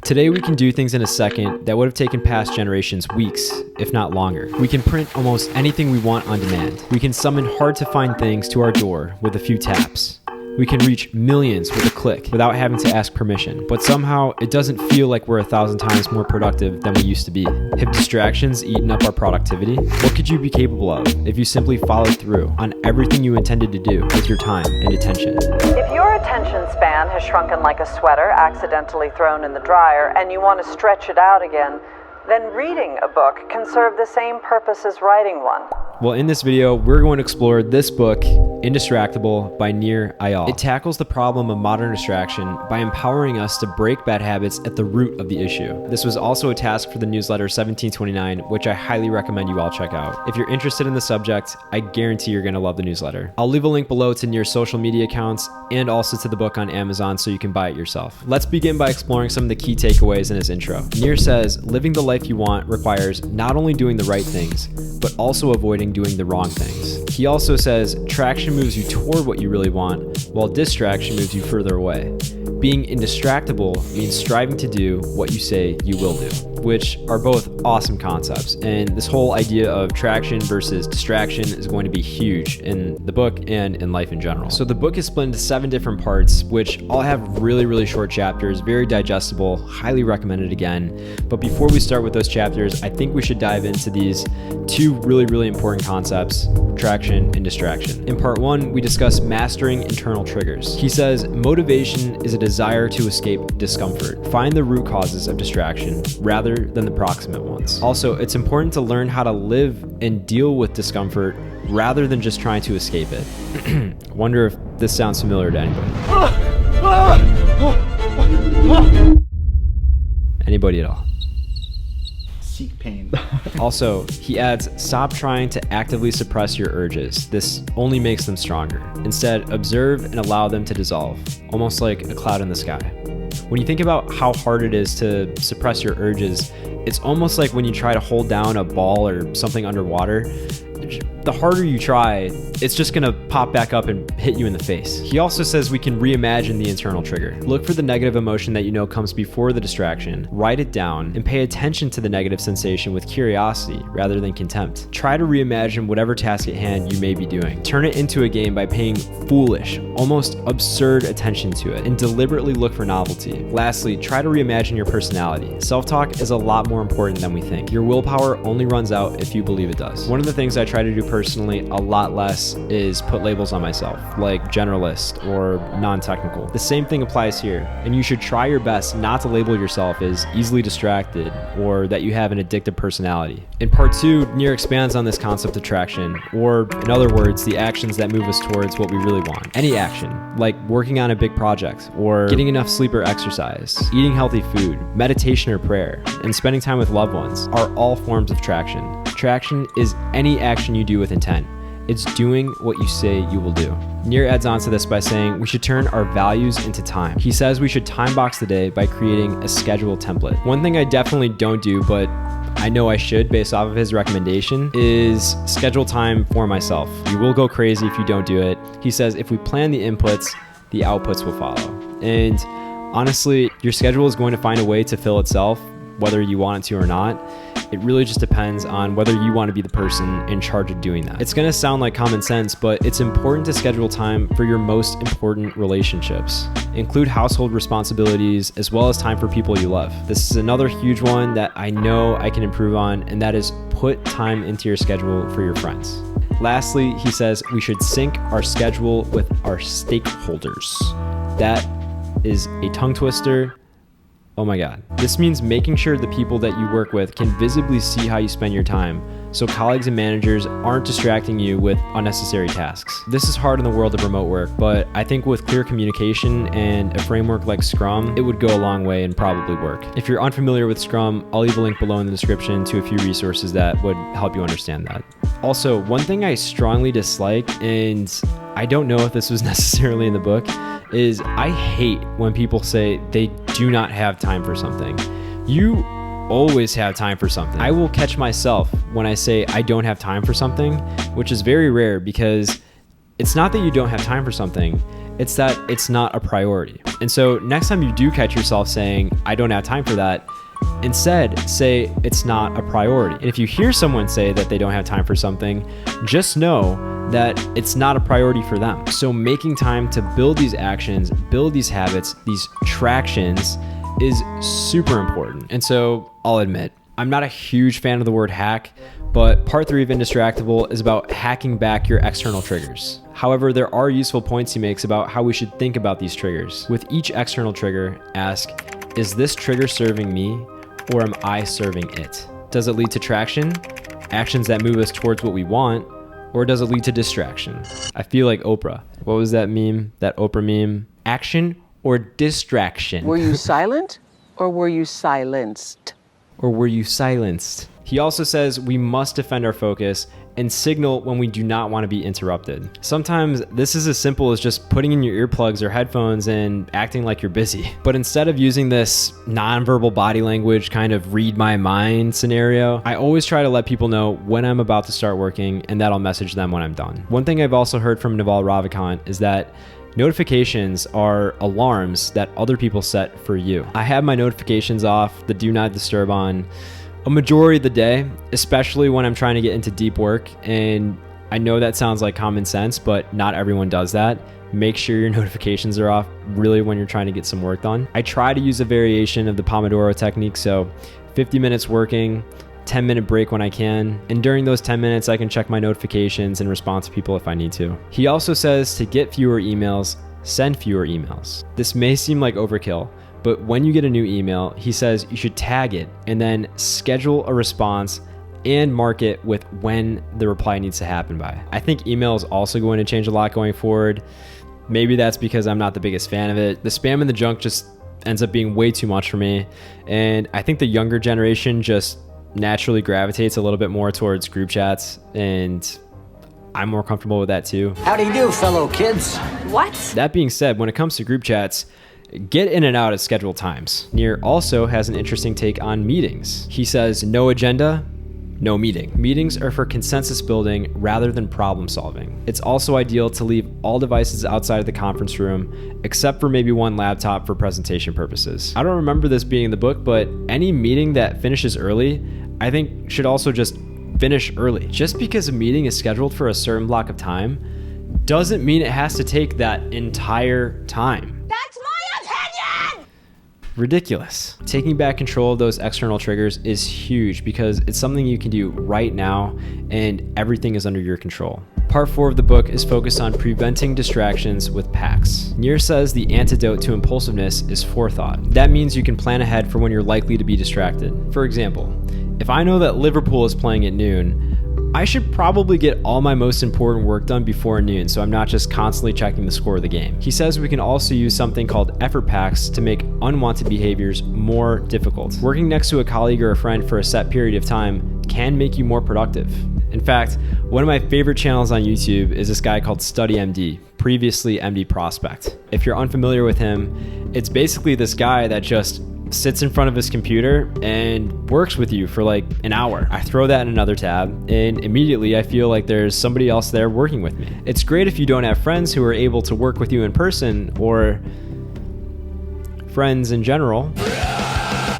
Today we can do things in a second that would have taken past generations weeks, if not longer. We can print almost anything we want on demand. We can summon hard-to-find things to our door with a few taps. We can reach millions with a click without having to ask permission. But somehow, it doesn't feel like we're 1,000 times more productive than we used to be. Have distractions eaten up our productivity? What could you be capable of if you simply followed through on everything you intended to do with your time and attention? If your attention span has shrunken like a sweater accidentally thrown in the dryer and you want to stretch it out again, then reading a book can serve the same purpose as writing one. Well, in this video, we're going to explore this book, Indistractable by Nir Eyal. It tackles the problem of modern distraction by empowering us to break bad habits at the root of the issue. This was also a task for the newsletter 1729, which I highly recommend you all check out. If you're interested in the subject, I guarantee you're going to love the newsletter. I'll leave a link below to Nir's social media accounts and also to the book on Amazon so you can buy it yourself. Let's begin by exploring some of the key takeaways in his intro. Nir says, living the life you want requires not only doing the right things, but also avoiding doing the wrong things. He also says traction moves you toward what you really want, while distraction moves you further away. Being indistractable means striving to do what you say you will do, which are both awesome concepts. And this whole idea of traction versus distraction is going to be huge in the book and in life in general. So the book is split into 7 different parts, which all have really short chapters, very digestible, highly recommended again. But before we start with those chapters, I think we should dive into these 2 really important concepts, traction and distraction. In part 1, we discuss mastering internal triggers. He says, motivation is a desire to escape discomfort. Find the root causes of distraction rather than the proximate ones. Also, it's important to learn how to live and deal with discomfort rather than just trying to escape it. Wonder if this sounds familiar to anybody. Anybody at all? Seek pain. Also, he adds, stop trying to actively suppress your urges. This only makes them stronger. Instead, observe and allow them to dissolve, almost like a cloud in the sky. When you think about how hard it is to suppress your urges, it's almost like when you try to hold down a ball or something underwater. The harder you try, it's just gonna pop back up and hit you in the face. He also says we can reimagine the internal trigger. Look for the negative emotion that you know comes before the distraction, write it down, and pay attention to the negative sensation with curiosity rather than contempt. Try to reimagine whatever task at hand you may be doing. Turn it into a game by paying foolish, almost absurd attention to it, and deliberately look for novelty. Lastly, try to reimagine your personality. Self-talk is a lot more important than we think. Your willpower only runs out if you believe it does. One of the things I try to do personally a lot less is put labels on myself, like generalist or non-technical. The same thing applies here, and you should try your best not to label yourself as easily distracted or that you have an addictive personality. In part 2, Nir expands on this concept of traction, or in other words, the actions that move us towards what we really want. Any action, like working on a big project, or getting enough sleep or exercise, eating healthy food, meditation or prayer, and spending time with loved ones are all forms of traction. Traction is any action you do with intent. It's doing what you say you will do. Nir adds on to this by saying we should turn our values into time. He says we should time box the day by creating a schedule template. One thing I definitely don't do, but I know I should based off of his recommendation, is schedule time for myself. You will go crazy if you don't do it. He says if we plan the inputs, the outputs will follow. And honestly, your schedule is going to find a way to fill itself, whether you want it to or not. It really just depends on whether you want to be the person in charge of doing that. It's going to sound like common sense, but it's important to schedule time for your most important relationships. Include household responsibilities as well as time for people you love. This is another huge one that I know I can improve on, and that is put time into your schedule for your friends. Lastly, he says we should sync our schedule with our stakeholders. That is a tongue twister. Oh my God. This means making sure the people that you work with can visibly see how you spend your time, so colleagues and managers aren't distracting you with unnecessary tasks. This is hard in the world of remote work, but I think with clear communication and a framework like Scrum, it would go a long way and probably work. If you're unfamiliar with Scrum, I'll leave a link below in the description to a few resources that would help you understand that. Also, one thing I strongly dislike, and I don't know if this was necessarily in the book, is I hate when people say they do not have time for something. You always have time for something. I will catch myself when I say I don't have time for something, which is very rare because it's not that you don't have time for something, it's that it's not a priority. And so next time you do catch yourself saying, I don't have time for that, instead say it's not a priority. And if you hear someone say that they don't have time for something, just know that it's not a priority for them. So making time to build these actions, build these habits, these tractions is super important. And so I'll admit, I'm not a huge fan of the word hack, but part 3 of Indistractable is about hacking back your external triggers. However, there are useful points he makes about how we should think about these triggers. With each external trigger, ask, is this trigger serving me or am I serving it? Does it lead to traction, actions that move us towards what we want, or does it lead to distraction? I feel like Oprah. What was that meme? That Oprah meme? Action or distraction? Were you silent or were you silenced? Or were you silenced? He also says we must defend our focus and signal when we do not want to be interrupted. Sometimes this is as simple as just putting in your earplugs or headphones and acting like you're busy. But instead of using this nonverbal body language kind of read my mind scenario, I always try to let people know when I'm about to start working and that I'll message them when I'm done. One thing I've also heard from Naval Ravikant is that notifications are alarms that other people set for you. I have my notifications off, the do not disturb on, a majority of the day, especially when I'm trying to get into deep work. And I know that sounds like common sense, but not everyone does that. Make sure your notifications are off really when you're trying to get some work done. I try to use a variation of the Pomodoro technique. So 50 minutes working, 10-minute break when I can. And during those 10 minutes, I can check my notifications and respond to people if I need to. He also says to get fewer emails, send fewer emails. This may seem like overkill, but when you get a new email, he says you should tag it and then schedule a response and mark it with when the reply needs to happen by. I think email is also going to change a lot going forward. Maybe that's because I'm not the biggest fan of it. The spam and the junk just ends up being way too much for me. And I think the younger generation just naturally gravitates a little bit more towards group chats, and I'm more comfortable with that too. How do you do, fellow kids? What? That being said, when it comes to group chats, get in and out at scheduled times. Nir also has an interesting take on meetings. He says, no agenda, no meeting. Meetings are for consensus building rather than problem solving. It's also ideal to leave all devices outside of the conference room, except for maybe one laptop for presentation purposes. I don't remember this being in the book, but any meeting that finishes early, I think should also just finish early. Just because a meeting is scheduled for a certain block of time doesn't mean it has to take that entire time. That's my opinion! Ridiculous. Taking back control of those external triggers is huge because it's something you can do right now and everything is under your control. Part 4 of the book is focused on preventing distractions with packs. Nir says the antidote to impulsiveness is forethought. That means you can plan ahead for when you're likely to be distracted. For example, if I know that Liverpool is playing at noon, I should probably get all my most important work done before noon so I'm not just constantly checking the score of the game. He says we can also use something called effort packs to make unwanted behaviors more difficult. Working next to a colleague or a friend for a set period of time can make you more productive. In fact, one of my favorite channels on YouTube is this guy called StudyMD, previously MD Prospect. If you're unfamiliar with him, it's basically this guy that just sits in front of his computer and works with you for like an hour. I throw that in another tab and immediately I feel like there's somebody else there working with me. It's great if you don't have friends who are able to work with you in person or friends in general.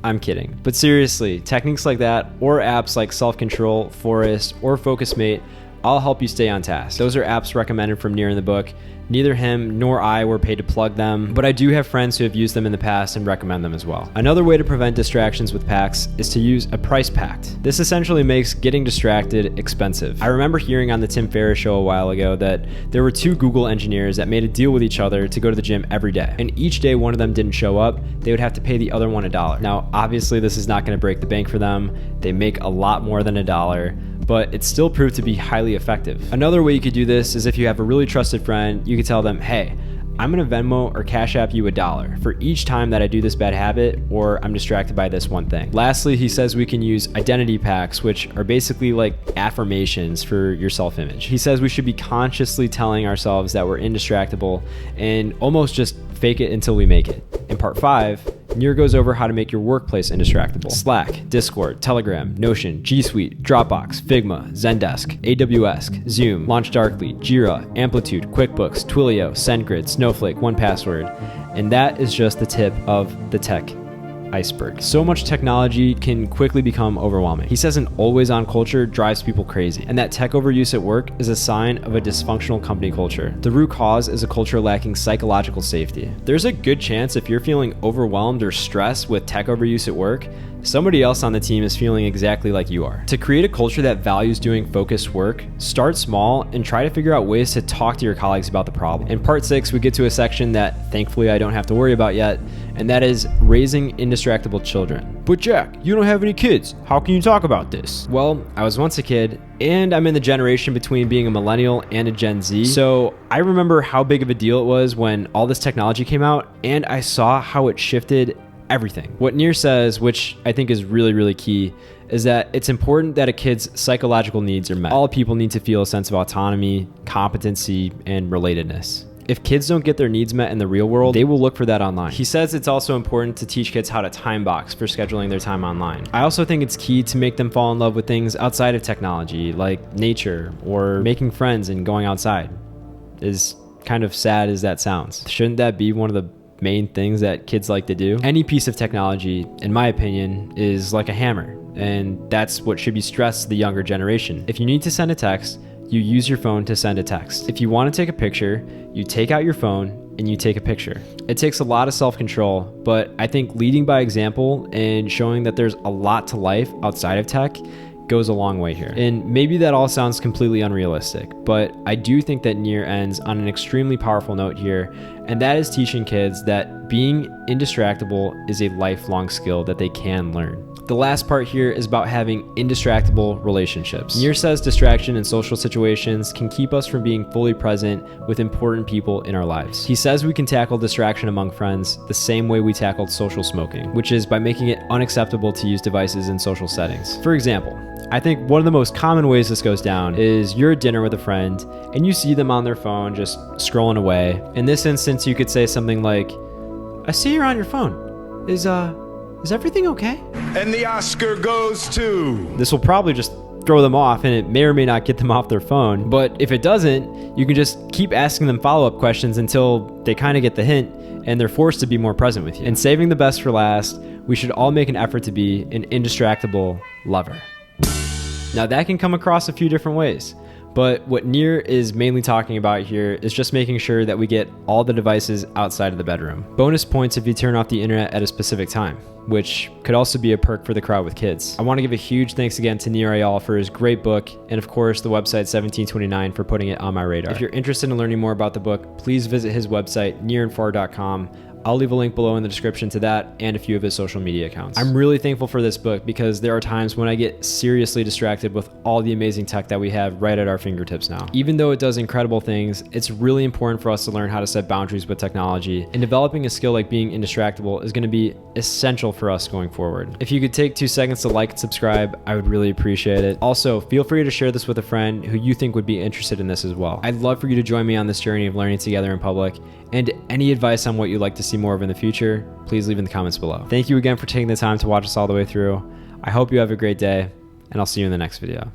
I'm kidding. But seriously, techniques like that or apps like Self-Control, Forest, or FocusMate all help you stay on task. Those are apps recommended from Nir in the book. Neither him nor I were paid to plug them, but I do have friends who have used them in the past and recommend them as well. Another way to prevent distractions with packs is to use a price pact. This essentially makes getting distracted expensive. I remember hearing on the Tim Ferriss show a while ago that there were 2 Google engineers that made a deal with each other to go to the gym every day. And each day one of them didn't show up, they would have to pay the other one $1. Now, obviously this is not going to break the bank for them. They make a lot more than $1. But it still proved to be highly effective. Another way you could do this is if you have a really trusted friend, you could tell them, hey, I'm gonna Venmo or Cash App you $1 for each time that I do this bad habit or I'm distracted by this one thing. Lastly, he says we can use identity packs, which are basically like affirmations for your self-image. He says we should be consciously telling ourselves that we're indistractable and almost just fake it until we make it. In part 5, Nir goes over how to make your workplace indistractable. Slack, Discord, Telegram, Notion, G Suite, Dropbox, Figma, Zendesk, AWS, Zoom, LaunchDarkly, Jira, Amplitude, QuickBooks, Twilio, SendGrid, Snowflake, 1Password. And that is just the tip of the tech iceberg. So much technology can quickly become overwhelming. He says an always-on culture drives people crazy, and that tech overuse at work is a sign of a dysfunctional company culture. The root cause is a culture lacking psychological safety. There's a good chance if you're feeling overwhelmed or stressed with tech overuse at work, somebody else on the team is feeling exactly like you are. To create a culture that values doing focused work, start small and try to figure out ways to talk to your colleagues about the problem. In part 6, we get to a section that thankfully I don't have to worry about yet, and that is raising indistractable children. But Jack, you don't have any kids. How can you talk about this? Well, I was once a kid, and I'm in the generation between being a millennial and a Gen Z. So I remember how big of a deal it was when all this technology came out, and I saw how it shifted everything. What Nir says, which I think is really, really key, is that it's important that a kid's psychological needs are met. All people need to feel a sense of autonomy, competency, and relatedness. If kids don't get their needs met in the real world, they will look for that online. He says it's also important to teach kids how to time box for scheduling their time online. I also think it's key to make them fall in love with things outside of technology, like nature or making friends and going outside. As kind of sad as that sounds, shouldn't that be one of the main things that kids like to do? Any piece of technology, in my opinion, is like a hammer, and that's what should be stressed to the younger generation. If you need to send a text, you use your phone to send a text. If you want to take a picture, you take out your phone and you take a picture. It takes a lot of self-control, but I think leading by example and showing that there's a lot to life outside of tech goes a long way here. And maybe that all sounds completely unrealistic, but I do think that Nir ends on an extremely powerful note here, and that is teaching kids that being indistractable is a lifelong skill that they can learn. The last part here is about having indistractable relationships. Nir says distraction in social situations can keep us from being fully present with important people in our lives. He says we can tackle distraction among friends the same way we tackled social smoking, which is by making it unacceptable to use devices in social settings. For example, I think one of the most common ways this goes down is you're at dinner with a friend and you see them on their phone just scrolling away. In this instance, you could say something like, "I see you're on your phone. Is everything okay?" And the Oscar goes to... This will probably just throw them off, and it may or may not get them off their phone. But if it doesn't, you can just keep asking them follow-up questions until they kind of get the hint and they're forced to be more present with you. And saving the best for last, we should all make an effort to be an indistractable lover. Now that can come across a few different ways, but what Nir is mainly talking about here is just making sure that we get all the devices outside of the bedroom. Bonus points if you turn off the internet at a specific time, which could also be a perk for the crowd with kids. I want to give a huge thanks again to Nir Eyal for his great book, and of course the website 1729 for putting it on my radar. If you're interested in learning more about the book, please visit his website, nirinfar.com. I'll leave a link below in the description to that and a few of his social media accounts. I'm really thankful for this book because there are times when I get seriously distracted with all the amazing tech that we have right at our fingertips now. Even though it does incredible things, it's really important for us to learn how to set boundaries with technology, and developing a skill like being indistractable is going to be essential for us going forward. If you could take 2 seconds to like and subscribe, I would really appreciate it. Also, feel free to share this with a friend who you think would be interested in this as well. I'd love for you to join me on this journey of learning together in public, and any advice on what you'd like to see more of in the future, please leave in the comments below. Thank you again for taking the time to watch us all the way through. I hope you have a great day, and I'll see you in the next video.